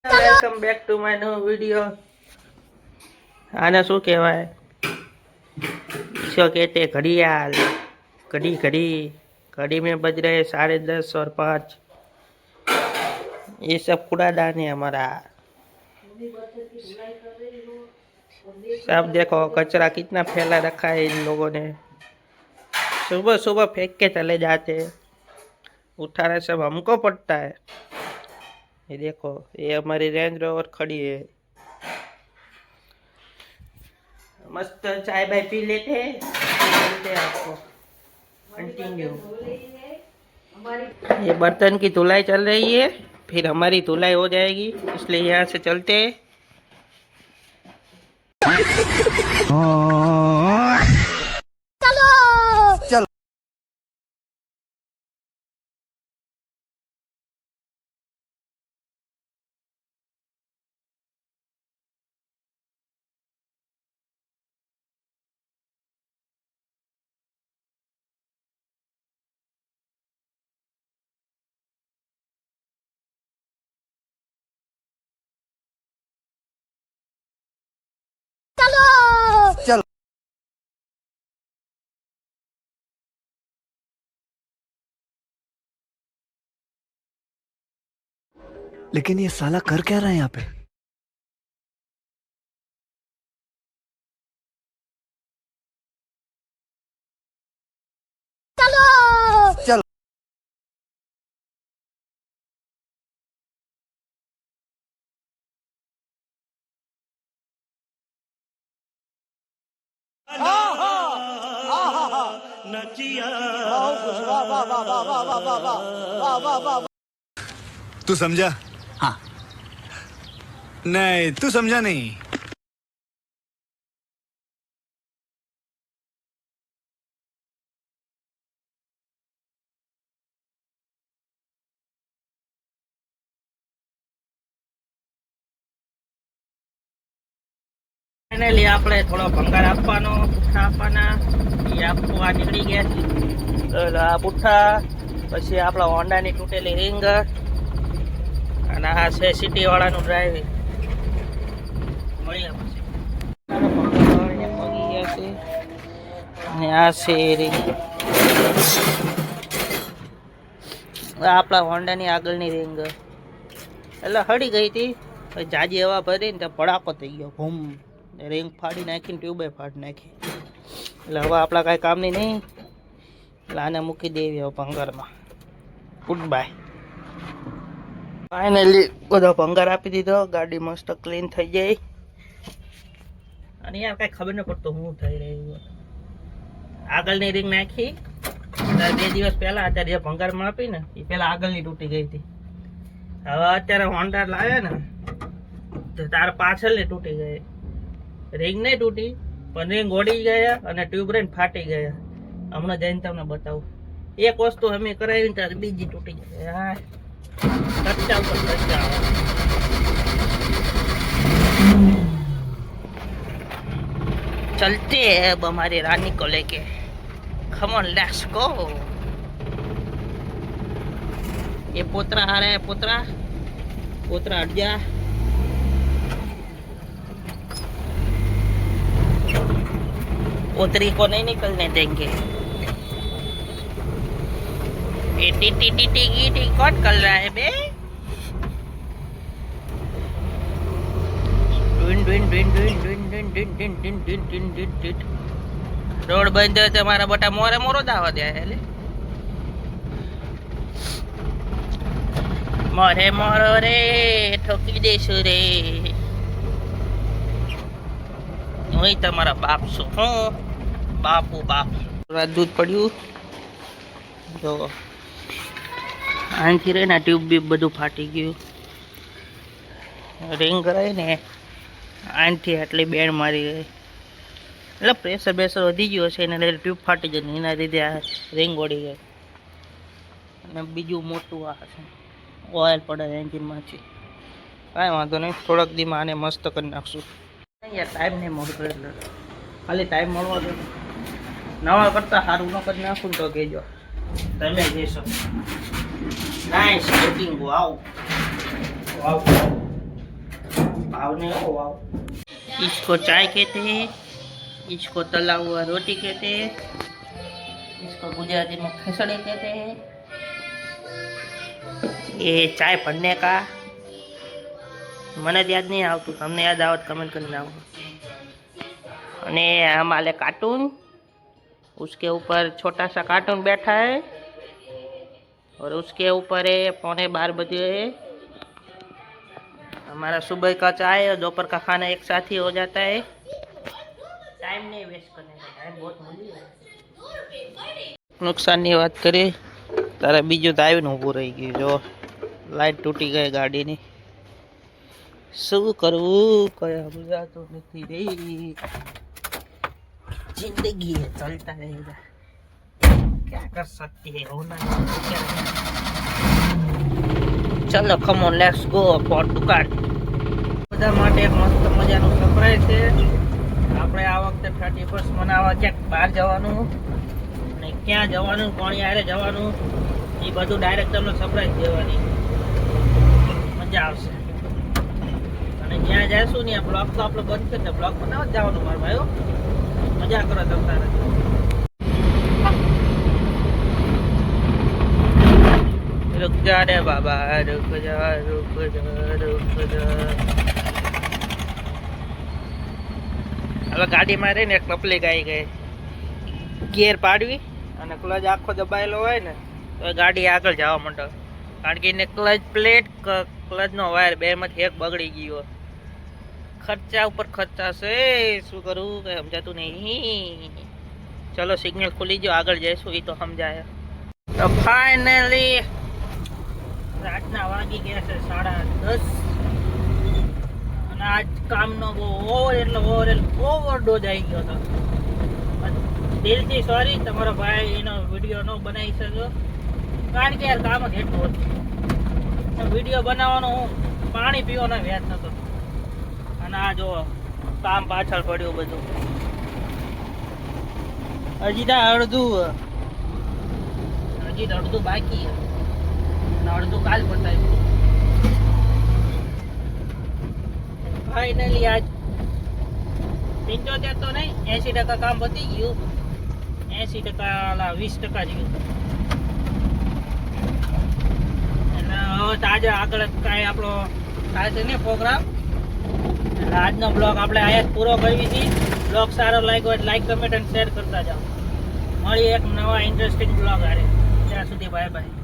Welcome back to my new video. आने शू कहवाय? इसको कहते घड़ियाल। घड़ी घड़ी घड़ी में बज रहे 10:30 और 5। ये सब कूड़ादान है हमारा। सब देखो कचरा कितना फैला रखा है इन लोगों ने। सुबह सुबह फेंक के चले जाते, उठाना सब हमको पड़ता है। ये देखो, ये हमारी रेंज रोवर खड़ी है। मस्त चाय बाय पी लेते हैं, मिलते हैं आपको कंटिन्यू। ये बर्तन की धुलाई चल रही है, फिर हमारी धुलाई हो जाएगी, इसलिए यहाँ से चलते हैं। चलो लेकिन ये साला कर क्या रहा है यहाँ पे? चलो तू समझा? हाँ। नहीं, तू समझा नहीं। फाइनली આપણે થોડો ભંગાર આપવાનો, પુઠ્ઠા આપવાના, એ આપવા નીકળી ગયા છે। તો આ પુઠ્ઠા, પછી આપણા હોન્ડાની તૂટેલી રિંગ, અને આ છે સિટી વાળાનું ડ્રાઈવિંગ। મળ્યા પછી પગી ગયા છે, અને આ છે રિંગ, આપણા હોન્ડાની આગળની રિંગ એટલે હળી ગઈ હતી। જાજી હવા ભરી ને તો ભડાકો થઈ ગયો, ભૂમ, रिंग फाड़ी नाखी, ट्यूबे फाड़ी नाखी। એટલે હવે આપણા કાંઈ કામની નહીં, એટલે આને મૂકી દેવી હવે ભંગારમાં। Good bye. ફાઇનલી બધો ભંગાર આપી દીધો, ગાડી મસ્ત ક્લીન થઈ ગઈ। અને યાર કાંઈ ખબર ન પડતો શું થઈ રહ્યું। આગળની રિંગ નાખી 2 દિવસ પહેલા, અત્યારે જે ભંગારમાં આપી ને એ પહેલા આગળની તૂટી ગઈ હતી। હવે અત્યારે હોન્ડા લાવ્યા ને તો તાર પાછળની તૂટી ગઈ। रिंग नहीं टूटी, पर रिंग ओडी गया અને ट्यूब रेन फाटी गया। हमने जैन तमने बताऊं, एक वस्तु हमें कराई तो बीजी टूटी गई। हाँ, खर्चा ऊपर खर्चा। चलते हैं अब हमारी रानी को लेके। Come on, let's go. ये पोतरा आ रहा है, पोतरा पोतरा हट जा। पोतरी को नहीं निकलने देंगे। ये टी कौन कर रहा है बे? रोड बंद है तो हमारा बटा मोरे मोरो दावा दिया है। मोरे मोरो रे ठोकी देशु रे, वही તમારા બાપ છો। હું બાપુ બાપ દૂધ પડ્યું જો, આનથી રે ને ટ્યુબ બીબ બધું ફાટી ગયું। રિંગ કરાય ને આનથી આટલી બેડ મારી ગઈ, એટલે પ્રેશર બેસર વધી ગયું હશે, એના લીધે ટ્યુબ ફાટી ગઈ, એના લીધે આ રિંગ ઓડી ગઈ। અને બીજું મોટું આ છે, ઓઇલ પડે એન્જિનમાંથી। કાંઈ વાંધો નહીં, થોડાક દીમાં આને મસ્ત કરી નાખશું। यार टाइम नहीं મળતો, એટલે ખાલી ટાઈમ મળવા દો। નવા કરતા સારું ન કરી નાખું તો કહેજો, તમે કહેશો। નાઈસ લુકિંગ, વાવ વાવ। भाव ने हो वाव। इसको चाय कहते हैं, इसको तला हुआ रोटी कहते हैं, इसको गुजराती में खिचड़ी कहते हैं। ये चाय पढ़ने का મને યાદ નહીં આવતું, તમને યાદ આવે तो कमेंट करना। અને हमारे कार्टून, उसके ऊपर छोटा सा कार्टून बैठा है और उसके ऊपर है 11:15 बजे है। हमारा सुबह का चाय और दोपहर का खाना एक साथ ही हो जाता है। टाइम नहीं वेस्ट करने का, टाइम बहुत मूल्य है। नुकसानની વાત કરીએ ત્યારે બીજું તો આવીને ઊભું રહી ગયું, જો લાઈટ તૂટી ગઈ ગાડીની। શું કરવું કઈ સમજાતું નથી રે, जिंदगी है चलता रहेगा, क्या कर सकते हैं, होना है। चलो come on let's go for दुकान। બધા માટે એક મસ્ત મજાનું સરપ્રાઈઝ છે। આપણે આ વખતે 31 મનાવવા ક્યાંક બહાર જવાનું અને ક્યાં જવાનું, કોણ યારે જવાનું, એ બધું ડાયરેક્ટ તમને સરપ્રાઈઝ દેવાની, મજા આવશે। અને જ્યાં જઈશું ને બ્લોગ તો આપણે બંધ છે ને બ્લોગ બનાવવા જ જવાનું મારા ભાઈઓ, મજા કરો તમારે। रुक जा रे बाबा, रुक जा रुक जा रुक जा। હવે ગાડીમાં રહીને એક તકલીફ આવી ગઈ, ગિયર પાડવી અને ક્લચ આખો દબાયેલો હોય ને તો ગાડી આગળ જવા માંડે, કારણ કે એને ક્લચ પ્લેટ ક્લચનો વાયર બેમાંથી એક બગડી ગયો। ખર્ચા ઉપર ખર્ચા છે, શું કરવું કઈ સમજાતું નહીં। ચલો સિગ્નલ ખુલી ગયો, આગળ જઈશું એ તો સમજાય। તો ફાઇનલી રાતના વાગી ગયા છે 10:30 અને આજ કામનો બહુ ઓવરડોઝ આવી ગયો હતો। દિલથી સોરી, તમારો ભાઈ એનો વિડીયો ન બનાવી શક્યો, કારણ કે યાર કામ જ એટલું હતું। વિડીયો બનાવવાનો હું પાણી પીવાનો વ્યાજ નતો, અને આ જો કામ પાછળ પડ્યું બધું। હજી તો અડધું બાકી છે, અડધું કાલ પતાવ્યું। ફાઇનલી આજ 75 તો નહીં 80% કામ પતી ગયું, 80% 20% રહ્યું। એટલે હવે તો આજે આગળ કાંઈ આપણો થાય છે ને પ્રોગ્રામ, એટલે આજનો બ્લોગ આપણે અહીંયા જ પૂરો કરવી છીએ। બ્લોગ સારો લાગ્યો હોય લાઈક કમેન્ટ અને શેર કરતા જાઓ। મળીએ એક નવા ઇન્ટરેસ્ટિંગ બ્લોગ હારે, ત્યાં સુધી બાય બાય।